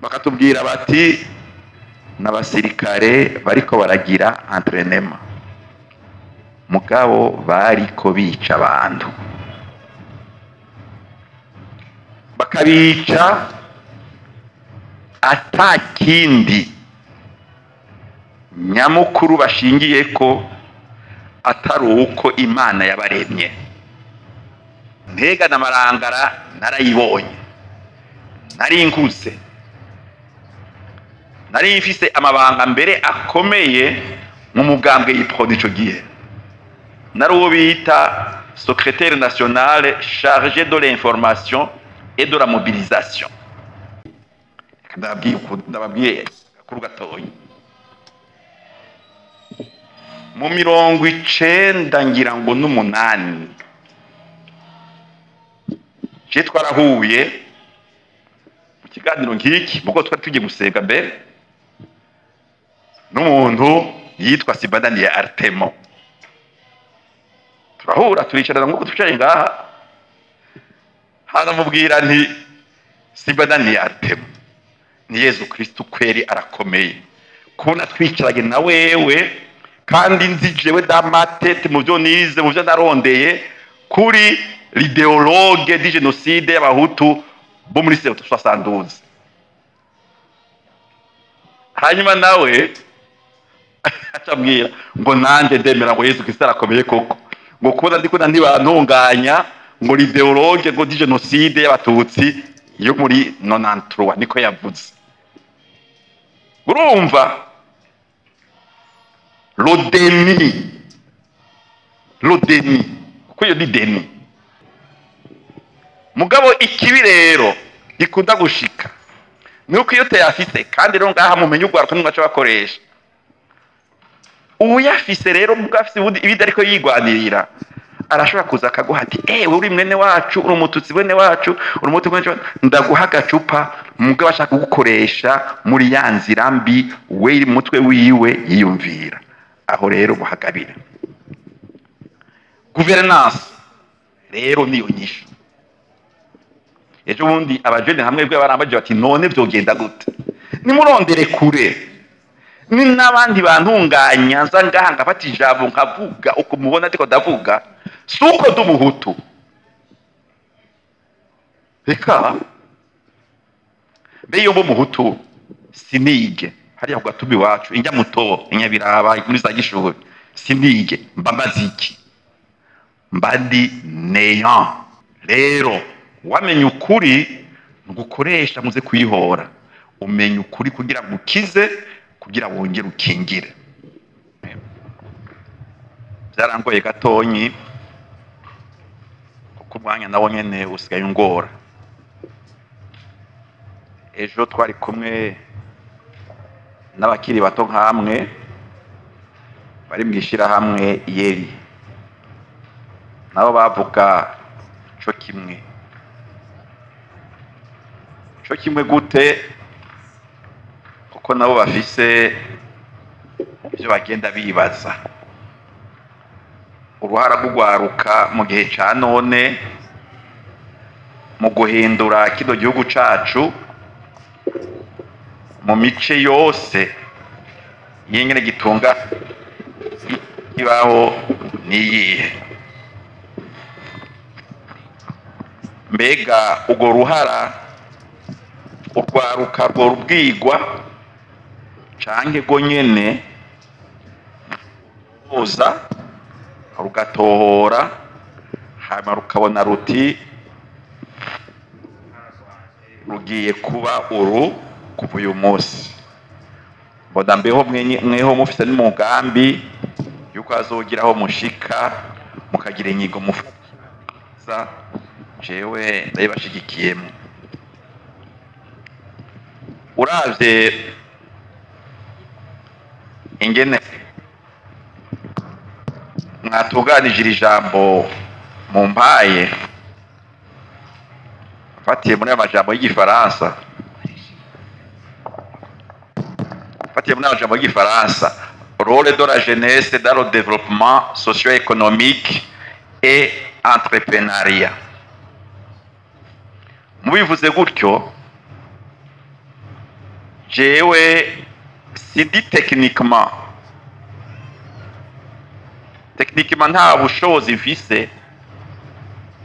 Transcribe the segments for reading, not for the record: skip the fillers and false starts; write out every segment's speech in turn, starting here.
bakatubwira bati n'abasirikare bariko baragira entraînement, mugabo bariko bica abantu, bakabica atakindi nyamukuru bashingiye ko atari uko Imana yabaremye. Ntega na marangara narayibonye, nari nkuze, nari mfise amabanga mbere akomeye mu mugambwe y'iprodi ico gihe, nari uwo bita secrétaire national chargé de l'information et de la mobilisation. Ndababwiye kuri gatoyi mu 90 ngira ngo n'umunani je twarahuye mu kiganiro nk'iki, muko twari tugiye gusenga mbere n'umuntu yitwa Sibadani ya Artemo. Turahura turicarana nk'uko twicaye ngaha, haramubwira nti Sibadani ya Artemo, ni Yesu Kristo kweri arakomeye kubona twicaranye na wewe, kandi nzi jewe damatete mu byo nize mu byo narondeye kuri l'idéologue di génocide y'abahutu bo muri 72. Hanyuma nawe acabwira ngo nanje ndemera ngo Yesu Kristo arakomeye koko, ngo kubona ndiko ntibantunganya ngo l'idéologue ngo di génocide y'abatutsi yo muri 93 niko yavuze. Urumva l'odeni kuko yo ni deni. Mugabo ikibi rero gikunda gushika nuko iyo teyafise, kandi rero ngaha mumenye ugwaruka n'umwaca bakoresha ubu yafise rero mugafise ibidi ariko yigwanirira, arashobora kuza akaguha ati uri mwene wacu, uri umututsi mwene wacu, uri umutu mwene wacu, ndaguha agacupa, mugabo ashaka kugukoresha muri ya nzira mbi we mutwe wiwe yiyumvira. Aho rero muhagabire gouvernance rero niyo nyisho. Ejo bundi abajene hamwe bwe barambaje bati none vyogenda gute, nimurondere kure, ni n'abandi bantunganya nza ngaha ngafata ijambo nkavuga uko mubona ariko ndavuga suko dumuhutu. Reka beyo bo muhutu sinige hariya kugatumi wacu injya muto inyabiraba muri za gishuri, sinige mbamaziki mbandi neyan. Rero wamenye ukuri ngukoresha muze kwihora, umenye ukuri kugira gukize, kugira wongere ukingire. Byarangoye gatonyi kuko umwanya nawo nyene usigaye ungora. Ejo twari kumwe n'abakiri bato nkamwe bari mwishira hamwe yeri, nabo bavuga co kimwe. Co kimwe gute? Kuko nabo bafise ibyo bagenda bibaza. Uruhara rw'ugwaruka mu gihe ca none mu guhindura kino gihugu cacu mu mice yose yengene gitunga ibaho niyihe. Mbega ugo ruhara urwaruka rwo rubwigwa canke go nyene uza rugatohora hama rukabona ruti rugiye kuba uru kuva uyu munsi, mbona mbeho mweho mufise n'umugambi yuko azogiraho mushika mukagira inyigo mufuza, jewe ndabibashigikiyemo. Uravye ingene mwatuganije iri jambo mu mpaye, fatiye muri amajambo y'igifaransa, rôle de la jeunesse dans le développement socio-économique et entrepreneuriat. Mubivuze gutyo jewe sidi techniquement nta bushobozi mfise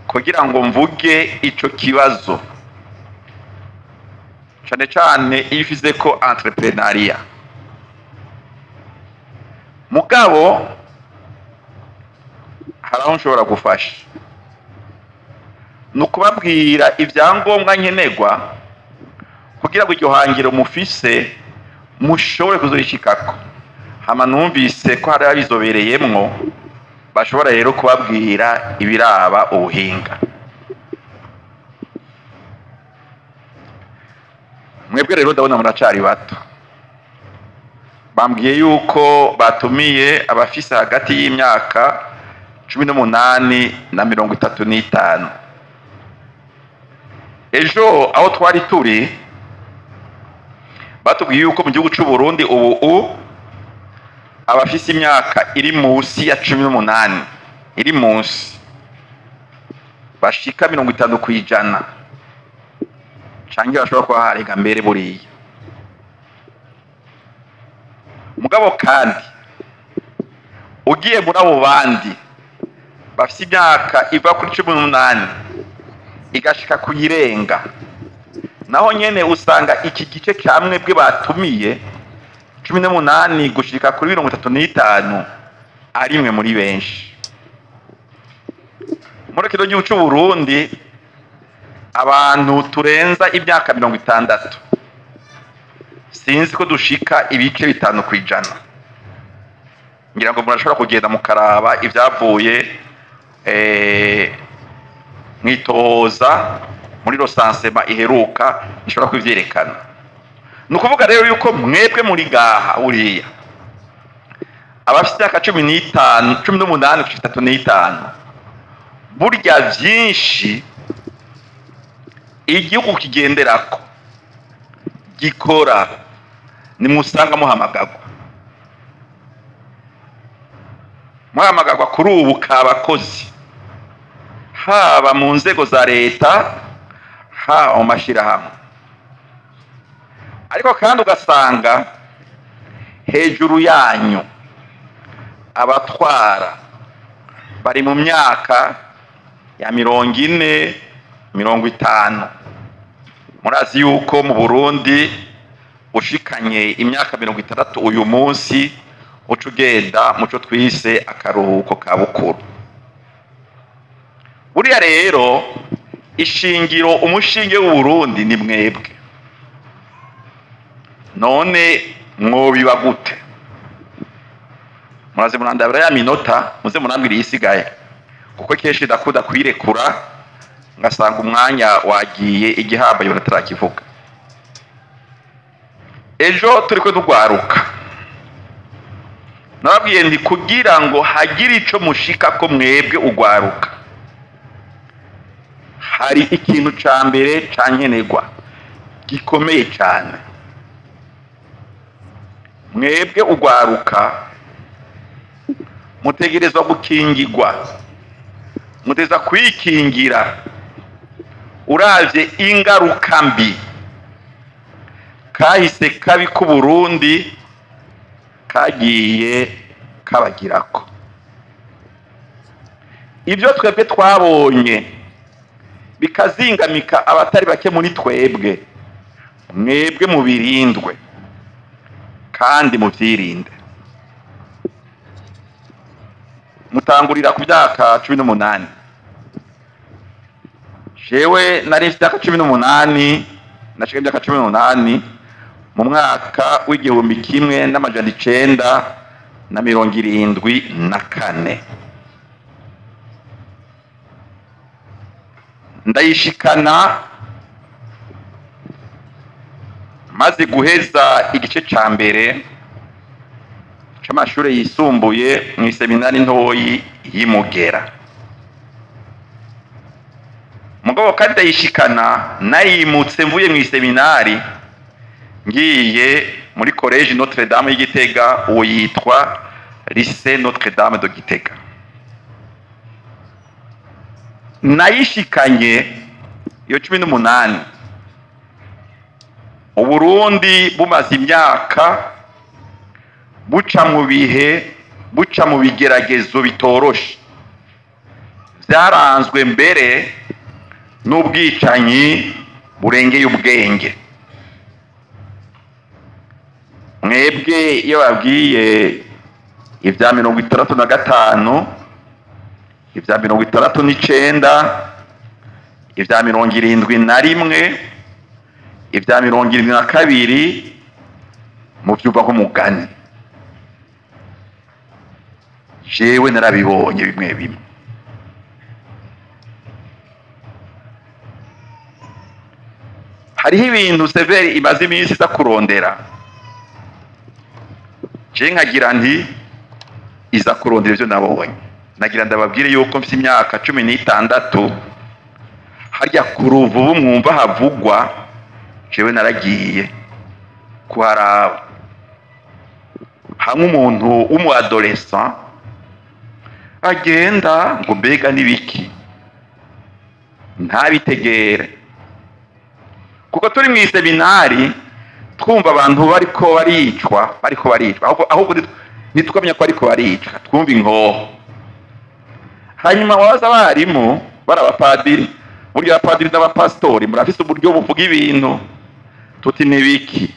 kugira ngo mvuge ico kibazo cane cane iyo ufize ko entrepreneuria. Mugabo haraho nshobora gufasha nukubabwira ivyangombwa nkenerwa kugira ngo iryo hangiro mufise mushobore kuzorishikako. Hama numvise ko hari abizobereyemwo bashobora rero kubabwira ibiraba ubuhinga. Mwebwe rero ndabona muracari bato, bambwiye yuko batumiye abafise hagati y'imyaka 18 na 35. Ejo aho twari turi batubwiye yuko mu gihugu c'u Burundi ubu abafise imyaka iri munsi ya 18 iri munsi bashika 50% canke bashobora kuba harega mbere buriya. Mugabo kandi ugiye muri abo bandi bafise imyaka iva kuri 18 igashika kuyirenga, naho nyene usanga iki gice camwe bwe batumiye 18 gushika kuri 35 ari imwe muri benshi. Muri kino gihugu c'u Burundi abantu turenza imyaka 60 sinzi ko dushika ibice 5%. Ngira ngo murashobora kugenda mukaraba ivyavuye mwitoza muri recensement iheruka ishobora kwivyerekana. Nukuvuga rero yuko mwebwe muri gaha uriya abafite aka 15 18 gushika 35 burya vyinshi igihugu kigenderako gikora ni musanga muhamagagwa kuri ubu kabakozi, haba mu nzego za leta haba mu mashirahamwe. Ariko kandi ugasanga hejuru yanyu abatwara bari mu myaka ya 40 50. Murazi yuko mu Burundi ushikanye imyaka 60 uyu munsi uca ugenda muco twise akaruhuko ka bukuru. Buriya rero ishingiro umushinge w'u Burundi ni mwebwe. None mwobiba gute? Muraze murandabira ya minota muze murambwira isigaye, kuko kenshi ndakuda kwirekura ngasanga umwanya wagiye igihamba yo natarakivuga. Ejo turiko dugwaruka nababwiye ndi kugira ngo hagire ico mushika ko mwebwe ugwaruka, hari ikintu ca mbere cankenerwa gikomeye cyane. Mwebwe ugwaruka mutegerezwa gukingirwa, muteza kwikingira uravye ingaruka mbi kahise kabi ku Burundi kagiye kabagirako. Ibyo twebwe twabonye bikazingamika abatari bake muri twebwe, mwebwe mubirindwe kandi muvyirinde. Mutangurira ku myaka 18. Jewe nari mfite 18 nashika imyaka 18 mu mwaka w'igihumbi 1974. Ndayishikana maze guheza igice ca mbere c'amashure yisumbuye mu seminari ntoyi y'Imugera. Mugabo kandi ndayishikana nayimutse mvuye mu seminari ngiye muri college Notre Dame y'Igitega, uwo yitwa Lycée Notre Dame de Gitega. Nayishikanye iyo 18 Uburundi bumaze imyaka buca mu bihe, buca mu bigeragezo bitoroshe, byaranzwe mbere n'ubwicanyi burengeye ubwenge. Mwebwe iyo babwiye ibya 65, ibya 69, ibya 71, ibya 72, mu byumva nk'umugani. Jewe narabibonye bimwe bimwe. Hariho ibintu severi imaze iminsi iza kurondera, je nkagira nti iza kurondera ivyo nabonye. Nagira ndababwire yuko mfite imyaka 16, harya ku Ruvubu mwumva havugwa, jewe naragiye kuharaba. Hamwe umuntu w'umu adolescent agenda ngo mbega n'ibiki, ntabitegere, kuko turi mu seminari twumva abantu bariko baricwa, ahubwo nitwamenya ko ariko baricwa, twumva inkoho. Hanyuma wabaza abarimu barabapadiri, burya abapadiri n'abapasitori murafise uburyo buvuga ibintu, tuti n'ibiki,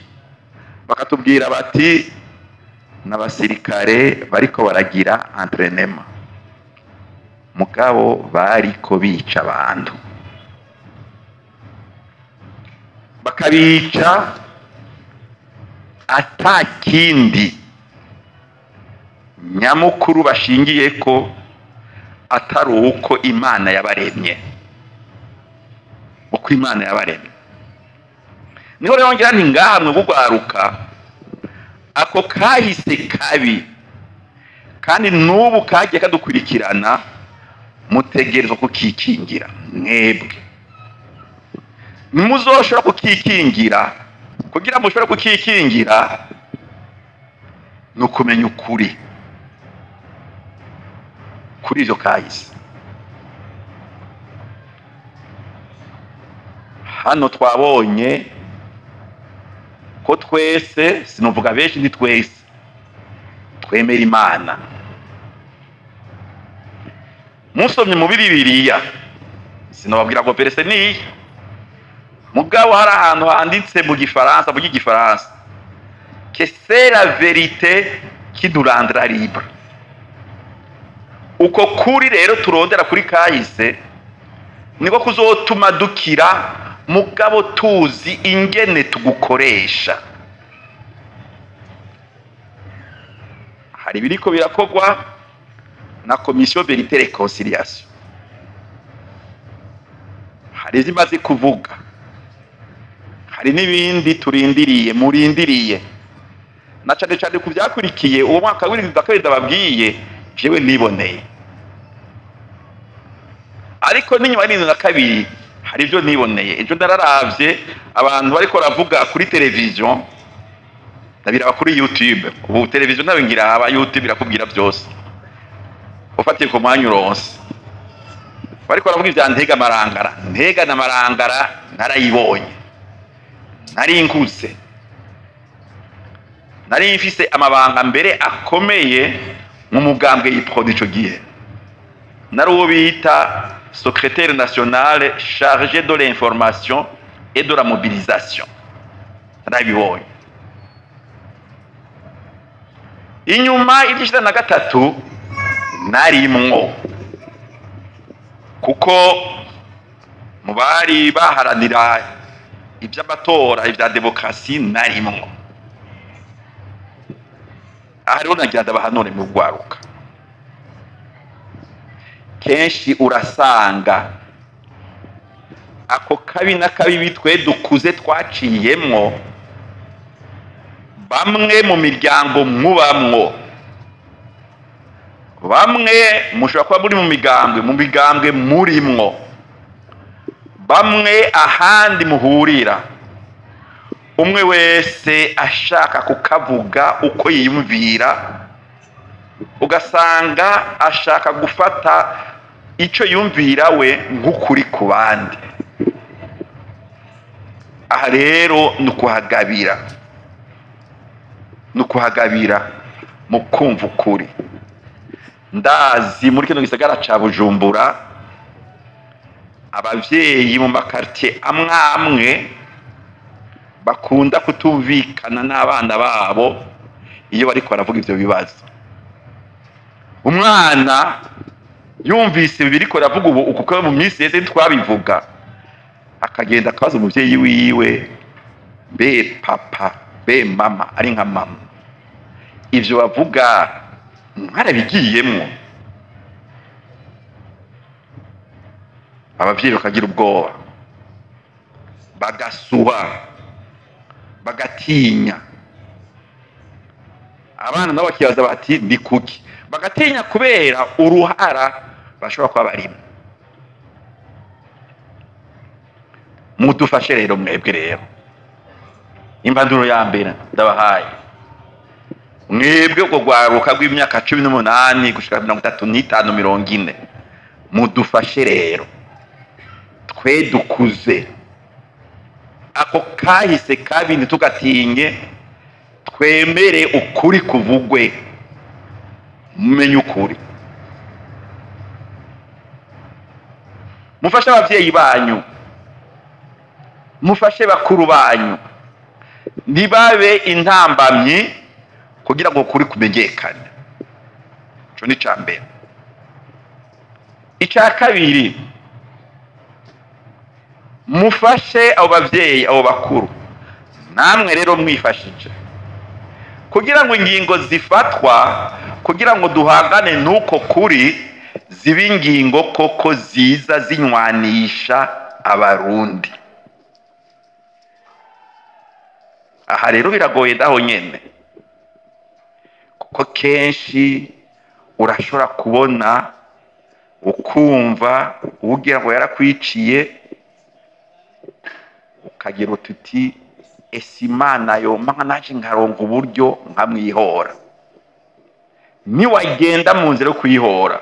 bakatubwira bati n'abasirikare bariko baragira entraînement, mugabo bariko bica abantu, bakabica atakindi nyamukuru bashingiye ko atari uko Imana yabaremye, uko Imana yabaremye. Niho rero ngira nti ngaha mwe bugwaruka ako kahise kabi, kandi n'ubu kagiye kadukurikirana, mutegerezwa kukikingira. Mwebwe muzoshobora kukikingira, kugira mushobora kukikingira nukumenya ukuri kuri ivyo kahise. Hano twabonye ko twese, sinuvuga benshi, ni twese twemera Imana. Musomye mu Bibiliya, sinababwira ngo verse ni mugabo hari ahantu handitse mu Gifaransa, mu Gifaransa, que c'est la vérité qui nous rendra libre. Uko kuri rero turondera kuri kahise niko kuzotuma dukira, mugabo tuzi ingene tugukoresha. Hari biriko birakogwa na Commission Vérité Réconciliation, hari zimaze kuvuga, hari n'ibindi turindiriye, murindiriye, na cyane cyane ku byakurikiye uwo mwaka w'2022 ndababwiye, jewe niboneye. Ariko n'inyuma y'2022 hari ibyo niboneye. Ejo ndararavye abantu bariko baravuga kuri televiziyo, ndabiraba kuri YouTube. Ubu televiziyo nawe ngira aba YouTube birakubwira byose, ufatiye ku mwanya uronse. Bariko baravuga ivya Ntega Marangara. Ntega na Marangara narayibonye, nari nkuse, nari mfise amabanga mbere akomeye mu mugambwe y'ipro ico gihe. Nari uwo bita secrétaire national chargé de l'information et de la mobilisation. Narabibonye. Inyuma y'2023 narimwo, kuko mu bari baharanira iby'amatora, ibya demokarasi narimwo. Ahariho nagira ndabahanure mu rwaruka, kenshi urasanga ako kabi na kabi bitwe dukuze twaciyemwo, bamwe mu miryango mubamwo, bamwe mushobora kuba muri mu migambwe murimwo, bamwe ahandi muhurira, umwe wese ashaka kukavuga uko yiyumvira, ugasanga ashaka gufata ico yumvira we nk'ukuri ku bandi. aha rero ni ukuhagabira mu kumva ukuri. Ndazi muri kino gisagara ca Bujumbura abavyeyi mu makartier amwe bakunda kutumvikana n'abana babo iyo bariko baravuga ivyo bibazo. Umwana yumvise biriko ravuga ubu kuko mu minsi yeze twabivuga, akagenda akabaza umuvyeyi wiwe, be papa be mama, ari nka mama, ivyo bavuga mwarabigiyemwo? Abavyeyi bakagira ubwoba, bagasuha, bagatinya. Abana nabo bakibaza bati ni kuki? Bagatinya kubera uruhara bashobora kuba barimo. Mudufashe rero mwebwe rero, impanuro ya mbere ndabahaye, mwebwe ubwo rwaruka rw'imyaka 18 gushika 35 40, mudufashe rero twe dukuze ako kahise kabindi tugatinye, twemere ukuri kuvugwe, mumenye ukuri. Mufashe abavyeyi banyu, mufashe bakuru banyu, ntibabe intambamyi kugira ngo ukuri kumenyekane. Ico ni ca mbere. Ica kabiri, mufashe abo bavyeyi, abo bakuru, namwe rero mwifashije kugira ngo ingingo zifatwa, kugira ngo duhangane nuko kuri, zibe ingingo koko ziza zinywanisha abarundi. Aha rero biragoye ndaho nyene, kuko kenshi urashobora kubona ukumva ugira ngo yarakwiciye, ukagira uti ese Imana yompa naje nkaronka uburyo nkamwihora. Niwagenda mu nzira yo kwihora,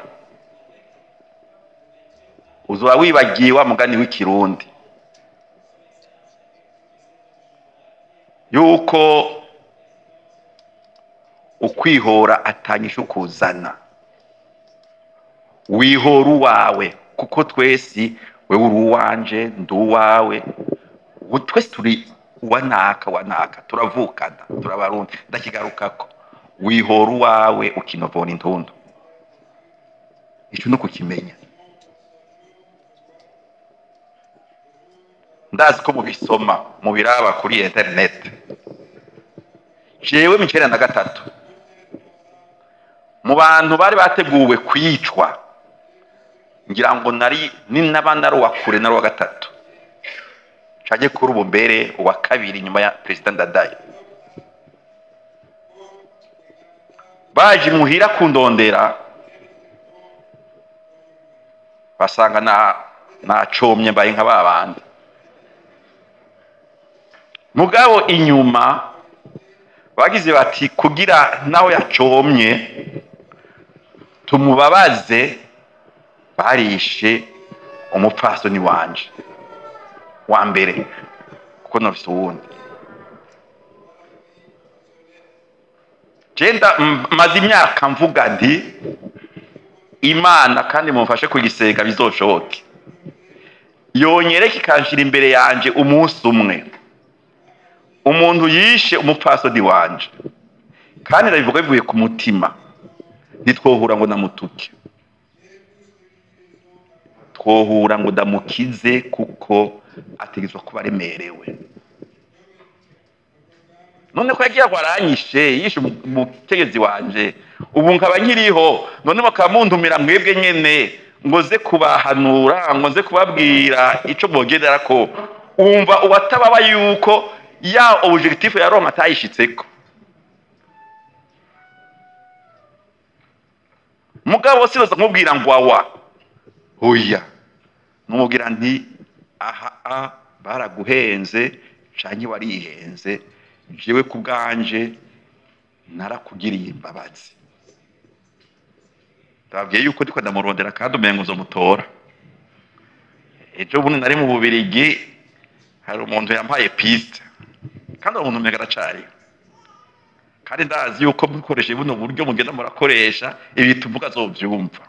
uzoba wibagiye wa mugani w'ikirundi yuko ukwihora atanyisha ukuzana. Wihora uwawe, kuko twesi wewe uri uwanje ndi uwawe, twese turi wanaka turavukana, turabarundi. Ndakigarukako, wihora uwawe ukinovona intundu. Ico no kukimenya. Ndazi ko mubisoma mubiraba kuri internet. Jewe mu 1993 mu bantu bari bateguwe kwicwa, ngira ngo nari n'abana wa kure na wa gatatu, caje kuri ubu mbere wa kabiri nyuma ya President Ndadaye. Baje muhira kundondera, basanga na comye mbaye nka babandi. Mugabo inyuma bagize bati kugira naho yacomye tumubabaze, barishe umupfasoni wanje wa mbere, kuko nofise uwundi. Jenda maze imyaka mvuga ndi Imana kandi mumfashe kugisega bizoshoboke, yonyereka ikanshira imbere yanje umunsi umwe umuntu yishe umupfasoni wanje, kandi ndabivuga bivuye ku mutima. Nitwohura ngo namutuke, twohura ngo ndamukize, kuko ategetswe kuba aremerewe. None ko yagiye aranyishe, yishe umutegetsi wanje, ubu nkaba nkiriho, none bakamuntumira mwebwe nyene ngo ze kubahanura, ngo ze kubabwira ico bogendera ko, umva uwatababa yuko ya objectif ya Roma atayishitseko. Mugabo siroza kumubwira ngo wawa oya, numubwira nti aha baraguhenze canke warihenze, jewe kubwanje narakugiriye imbabazi. Ndabwiye yuko ndiko ndamurondera kandi umengo uzomutora. Ejo bundi nari mu Bubirigi, hari umuntu yampaye piste kandi umuntu umwe aracari kandi ndazi yuko mukoresheje buno buryo mugenda murakoresha ibi tuvuga azovyumva.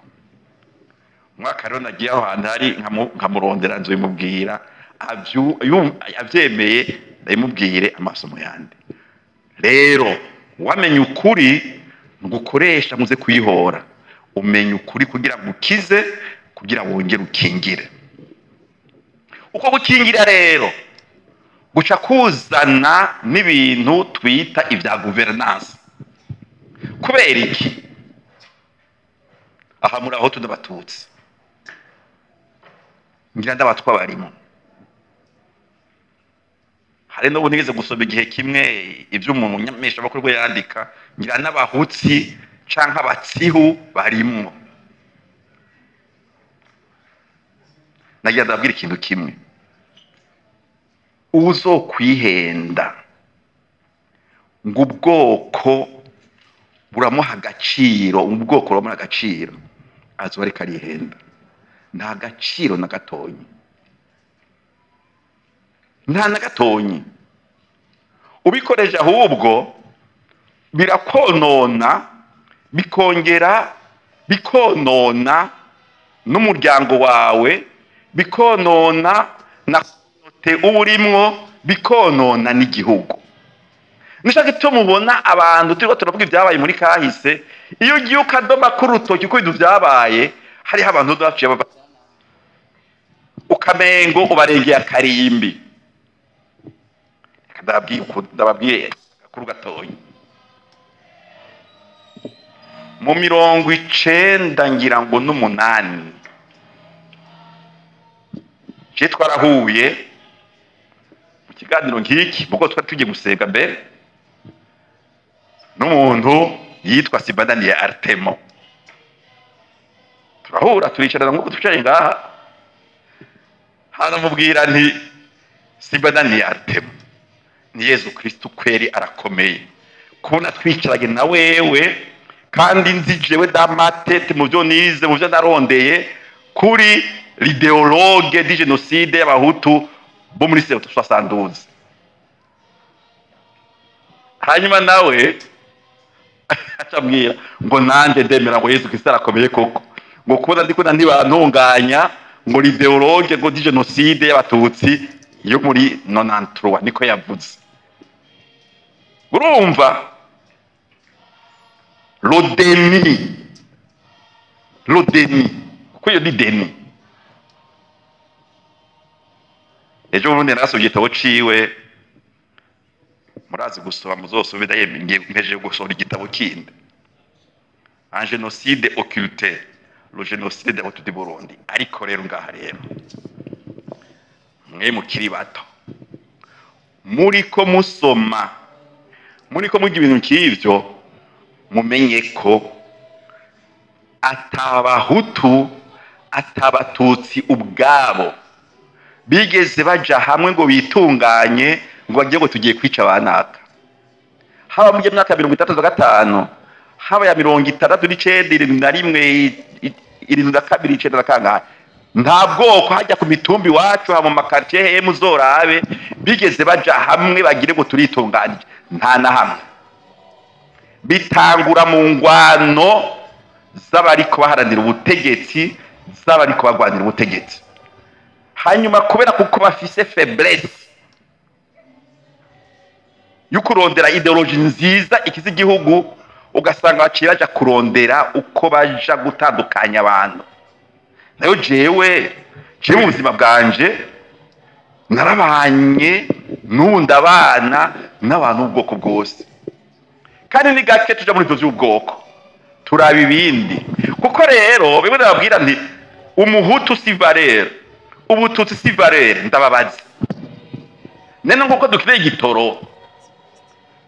Mwaka rero nagiye aho hantu hari nkamurondera nzobimubwira avyemeye ndabimubwire amasomo yandi. Rero wamenye ukuri ngukoresha muze kwihora, umenye ukuri kugira ngo ukize, kugira wongere ukingire. Uko gukingira rero guca kuzana n'ibintu twita ivya governance. Kubera iki? Aha muri aho tudabatutsi ngira ndabatwa barimo, hari no bunigeze gusoma igihe kimwe ivyo umuntu nyamesha bakuru yandika, ngira n'abahutsi canke abatsihu barimo. Nagira ndabwira ikintu kimwe, uzokwihenda ngo ubwoko buramuha agaciro, ubwoko buramuha agaciro, azoba ariko arihenda. Nta gaciro na gatonyi, nta na gatonyi. Ubikoresha ahubwo birakonona, bikongera bikonona n'umuryango wawe, bikonona na te uburimwo, bikonona n'igihugu. Nishaka icyo mubona abantu turiko turavuga ibyabaye muri kahise, iyo ugiye ukadoma k'urutoki uko ibintu byabaye, hariho abantu baciye ukamengo ubarengeye akarimbi. Ndababwiye kuri gatonyi mu 90 ngira ngo n'umunani je twarahuye mu kiganiro nk'iki, muko twari tugiye gusenga mbere n'umuntu yitwa Sibadani ya Artemo. Turahura turicarana nk'uko twicaye ngaha, haramubwira nti Sibadani ya Artemo, ni Yesu Kristo kweri arakomeye kubona twicaranye na wewe, kandi nzijewe damatete mu byo nize mu byo narondeye kuri l'idéologue di génocide y'abahutu bo muri 72. Hanyuma nawe acambwira ngo nande ndemera ngo Yesu Kristo arakomeye koko, ngo kubona ndiko ntibantunganya ngo l'idéologue ngo di génocide y'abatutsi yo muri 93 niko yavuze. Urumva l'odeni kuko iyo ni deni. Ejo bundi narasomye igitabo ciwe, murazi gusoma muzosubira yemye mpeje gusoma igitabo kindi, un génocide occulté, le génocide de Hutu du Burundi. Ariko rero ngaha rero mwe mukiri bato muriko musoma, muriko mugira ibintu nk'ivyo, mumenye ko atabahutu atabatutsi ubwabo bigeze baja hamwe ngo bitunganye ngo bagiye ngo tugiye kwica abanaka. Haba mu myaka 35, haba ya 1971, 72 kangahe, nta bwoko hajya ku mitumbi wacu ha mu makartier he muzorabe bigeze baja hamwe bagire ngo turitunganye, nta na hamwe. Bitangura mu ngwano z'abariko baharanira ubutegetsi, z'abariko bagwanira ubutegetsi. Hanyuma kubera kuko bafise faiblesse y'ukurondera ideologie nziza ikiza igihugu, ugasanga baciraja kurondera uko baja gutandukanya abantu. Nayo jewe mu buzima bwanje narabanye n'undabana n'abantu ubwoko bwose, kandi ni gake tuja muri ivyo vy'ubwoko turaba ibindi. Kuko rero bimwe nababwira nti umuhutu si valeur, ubututsi si valeur. Ndababaza nene nguko dukeneye igitoro,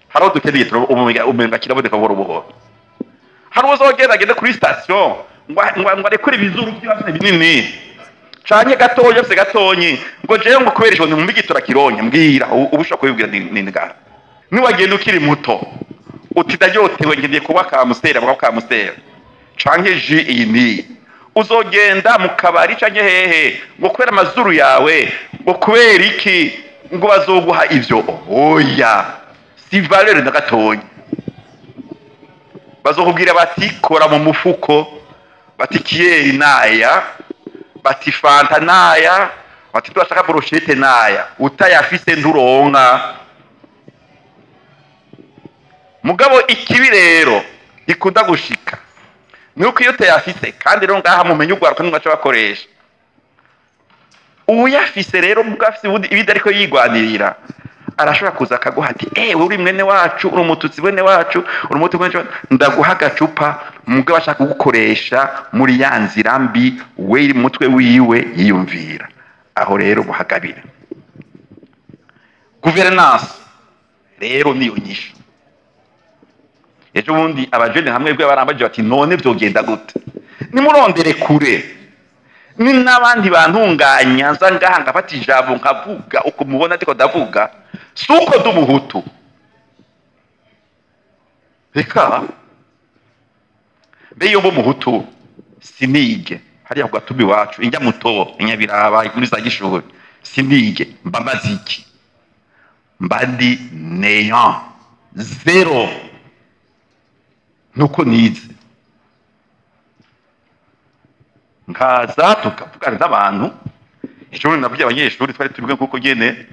haro dukeneye igitoro umenga kiraboneka buhoro buhoro. Hari uzogenda agende kuri station ngo arekure ibizuru by'abafite binini canke gatoya se gatonyi ngo jewe ngo kubera ijone mu gitora kironye mbwira ubusha kubibwira ni ngaha. Niwagenda ukiri muto uti ndaryotewe ngiye kuba kamusitera bwa kamusitera canke ji iyi ni, uzogenda mu kabari canke hehe ngo kubera amazuru yawe, ngo kubera iki ngo bazoguha ivyo, oya si valeur na gatonya. Bazokubwira bati kora mu mufuko, bati kiyeri naya, bati fanta naya, bati turashaka brochette naya, utayafise nduronka. Mugabo ikibi rero ikunda gushika nuko iyo utayafise kandi rero ngaha mumenye ugwaruka n'umwaca bakoresha. Uyafise rero mugafise ibidi ariko yigwanirira, arashobora kuza akaguha ati uri mwene wacu, uri umututsi mwene wacu, uri umutu mwene wacu, ndaguha agacupa mugabo ashaka kugukoresha muri ya nzira mbi we mutwe wiwe yiyumvira. Aho rero muhagabire. Gouvernance rero niyo nyisho. Ejo bundi abajene hamwe bwe barambaje bati none vyogenda gute? Nimurondere kure. Ni n'abandi bantunganya nza ngaha ngafata ijambo nkavuga uko mubona ariko ndavuga suko dumuhutu. Reka beyo bo muhutu sinige hariya kugatumi wacu injya muto inyabiraba muri za gishuri sinige mbamaziki mbandi néant zero nuko nize nkaza tukavugana n'abantu. Ejo nabwiye abanyeshuri twari turiwe kuko nyene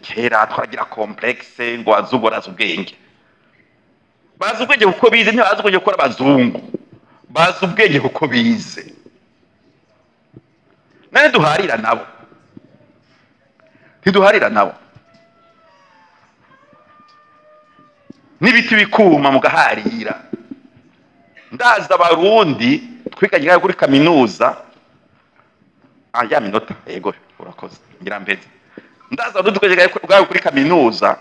kera twaragira complexe ngo azuboraza ubwenge. Bazi ubwenge kuko bize, ntibazi ubwenge kuko abazungu. Bazi ubwenge kuko bize. Nane duharira nabo. Ntiduharira nabo. N'ibiti bikuma mugaharira. Ndaza abarundi twiganye kuri kaminuza. Ya minota yego urakoze ngira mbeze. Ndaza dutweje kuri kaminuza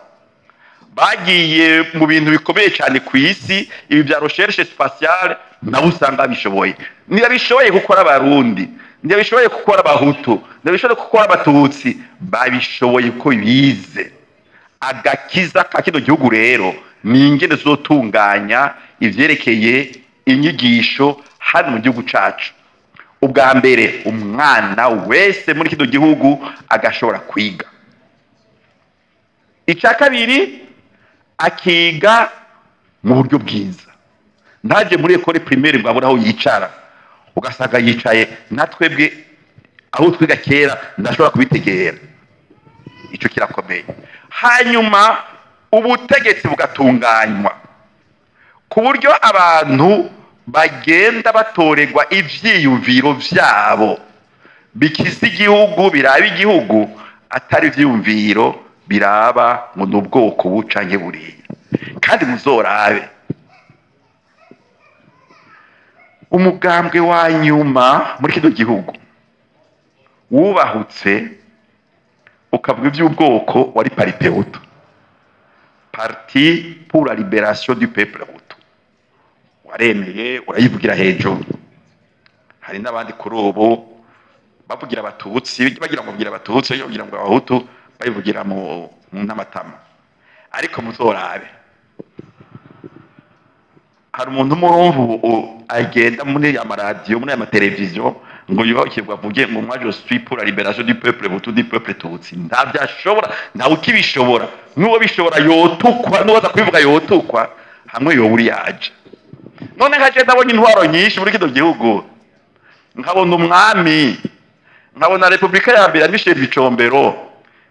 bagiye mu bintu bikomeye cyane ku isi, ibi bya recherche spatiale nabo usanga bishoboye. Niba bishoboye gukora abarundi, niba bishoboye gukora abahutu, niba bishoboye gukora abatutsi, babishoboye ko bize. Agakiza ka kino gihugu rero ni ingene zotunganya ivyerekeye inyigisho hano mu gihugu cacu. Ubwa mbere umwana wese muri kino gihugu agashobora kwiga. Icya kabiri akiga mu buryo bwiza. Ntaje muri école primaire ngo abura aho yicara ugasanga yicaye natwebwe aho twiga kera ndashobora kubitegera. Ico kirakomeye. Hanyuma ubutegetsi bugatunganywa ku buryo abantu bagenda batoregwa ivyiyumviro vyabo bikiza igihugu, biraba igihugu, atari ivyiyumviro biraba ngo n'ubwoko bucanke buriya. Kandi muzorabe umugambwe wa nyuma muri kino gihugu wubahutse ukavuga ivy'ubwoko wari Parti Hutu, Parti pour la libération du peuple Hutu. Waremeye urayivugira hejuru. Hari n'abandi kuri ubu bavugira abatutsi, bagira ngo bavugira abatutsi, bagira ngo abahutu bayivugira mu n'amatama. Ariko muzorabe hari umuntu murumvu agenda muri amaradiyo, muri amateleviziyo ngo yubakirwa avuge ngo moi je suis pour la libération du peuple Hutu, du peuple Tutsi. Ntavyashobora, ntawe ukibishobora. N'uwo bishobora yotukwa, n'uwo aza kubivuga yotukwa, hamwe yoburi yaje. None nkaje ndabona intwaro nyinshi muri kino gihugu, nkabona umwami, nkabona Republika ya mbere Michel Bicombero,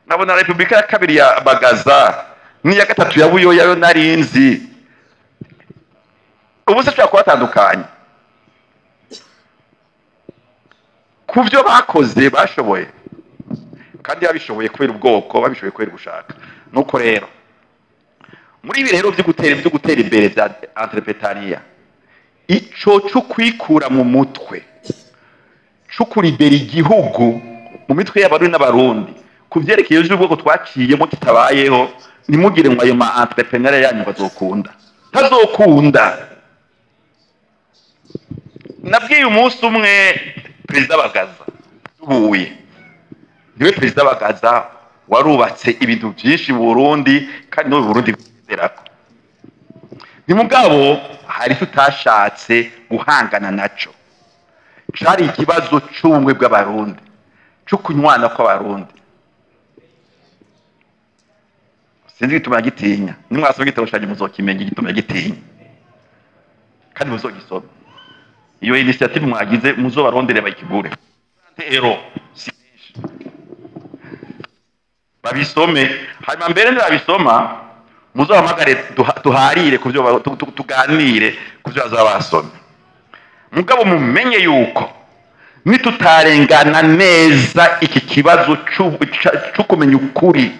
nkabona Republika ya kabiri ya Bagaza, n'iya gatatu ya Buyoya yo narinzi. Ubu se twakora atandukanye ku byo bakoze bashoboye, kandi babishoboye kubera ubwoko, babishoboye kubera gushaka. Nuko rero muri ibi rero byo gutera imbere bya entrepreneuria, ico cyo kwikura mu mutwe cyo kuribera igihugu mu mitwe y'abarundi n'abarundi kuvyerekeye y'ubwoko twaciyemo kitabayeho, nimugire ngo ayo ma entrepreneur yanyu bazokunda, tazokunda. Nabwiye umunsi umwe Perezida Bagaza duhuye, niwe Perezida Bagaza warubatse ibintu byinshi mu Burundi, kandi no mu Burundi bizerako. Ni mugabo hari tutashatse guhangana naco. Cari ikibazo c'ubumwe bw'abarundi, cyo kunywana kw'abarundi. sinzi igituma yagitinya, nimwasoma igitabo canje muzokimenya igituma yagitinya kandi muzogisoma. Iyo initiative mwagize muzobarondere bayikigure rero si babisome, hanyuma mbere nibabisoma muzohamagare tuharire kuvyo tuganire kuvyo bazaba basomye. Mugabo mumenye yuko nitutarengana neza iki kibazo c'ukumenya ukuri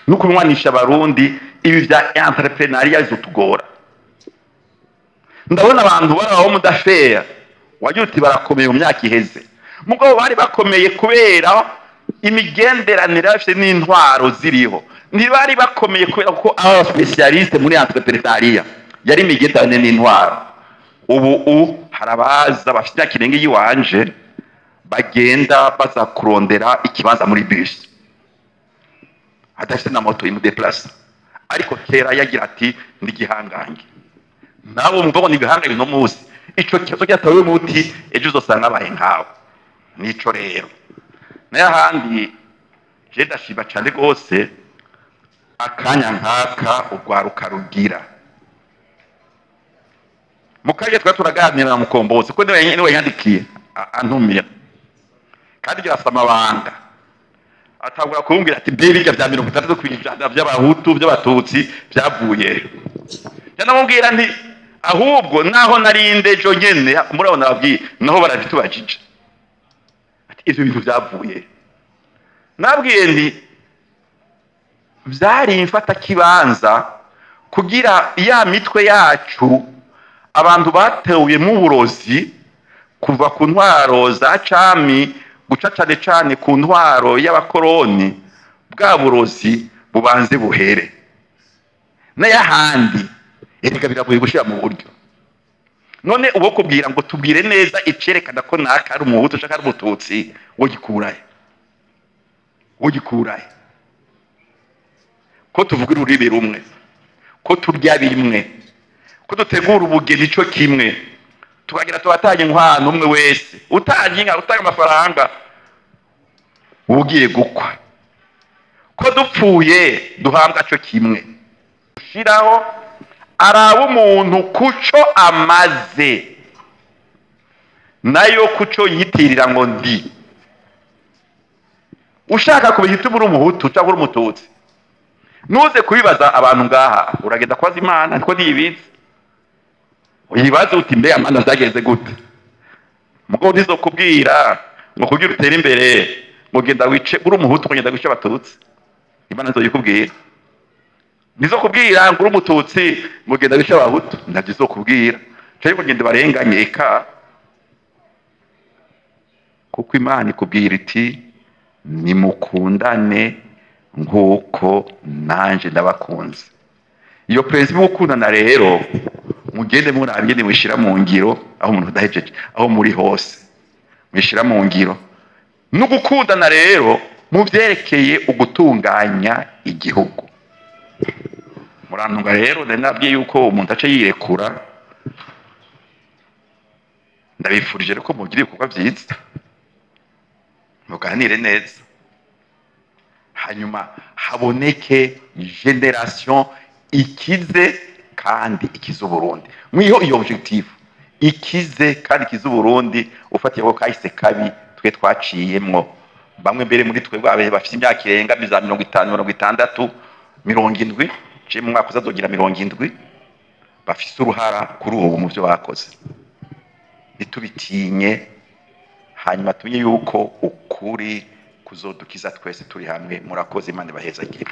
no kumwanisha abarundi, ibi vya entrepreneuria bizotugora. Ndabona abantu baraho mudafeya wagira uti barakomeye mu myaka iheze, mugabo bari bakomeye kubera imigenderanire bafite n'intwaro ziriho. Ntibari bakomeye kubera ko aba specialiste muri entrepreneuria yari imigenderanire n'intwaro. Ubu harabaza bafite akirenge yiwanje bagenda baza kurondera ikibanza muri bus adafite na moto imudeplace, ariko kera yagira ati ndi gihangange. Nabo mvugo ni gihangange no muzi ico kibazo cyatawe muti ejo uzosanga abaye nkawe. Nico rero naye ahandi je ndashiba cyane gose akanya nkaka urwaruka rugira. Mukaje turaganira na Mukombozi ko niwe yandikiye antumira kandi byasama abanga atangura kumbwira ati mbere bya 30% by'abahutu by'abatutsi byavuye. Yanamubwira nti ahubwo naho narinde jo nyene murabona babwiye naho barabitubajije ati ivyo bintu byavuye. Nabwiye nti byari imfata kibanza kugira ya mitwe yacu abantu batewuye mu burozi kuva ku ntwaro za cami guca cane cane ku ntwaro y'abakoroni, bwa burozi bubanze buhere. N'ayahandi erega biragoye gushira mu buryo. None ubo kubwira ngo tubwire neza icerekana ko naka ari umuhutu cyangwa ari umututsi wogikuraye ko tuvuga ururimi rumwe, ko turya bimwe, ko dutegura ubugeni ico kimwe, tukagira tubatanye inkwano umwe wese utanye inka utanga amafaranga ugiye gukwa, ko dupfuye duhambwa cyo kimwe. Ushiraho araba umuntu kuco amaze nayo kuco yitirira ngo ndi. Ushaka kubihita muri umuhutu cyangwa umututsi nuze kubibaza abantu ngaha uragenda kwaza Imana niko ntibizi uyibaze uti mbe amana zageze gute. Mugo nizo kubwira ngo kugira utere imbere ngo genda wice uri umuhutu kugenda wice abatutsi, Imana zo yikubwira. Nizo kubwira ngo uri umututsi ngo genda wice abahutu, ndavyo zo kubwira cyo kugenda barenganye eka, kuko Imana ikubwira iti nimukundane nkuko nanje ndabakunze. Iyo principe gukundana rero mugende murabye mwishira mu ngiro aho umuntu udahejeje aho muri hose mwishira mu ngiro. No gukundana rero mu byerekeye ugutunganya igihugu. Murantunga rero nabwiye yuko umuntu ace yirekura, ndabifurije ko mugira ibikorwa byiza muganire neza, hanyuma haboneke generation ikize kandi ikize Burundi. Mwiho iyo objective ikize kandi ikize Burundi ufatiye ko kahise kabi twe twaciyemwo. Bamwe mbere muri twe bafite imyaka irenga 50 60 70 je mu mwaka uzazogira 70 bafise uruhara kuri ubu mu byo bakoze. Nitubitinye hanyuma tumenye yuko ukuri kuzodukiza twese turi hamwe. Murakoze, Imana ibahezagire.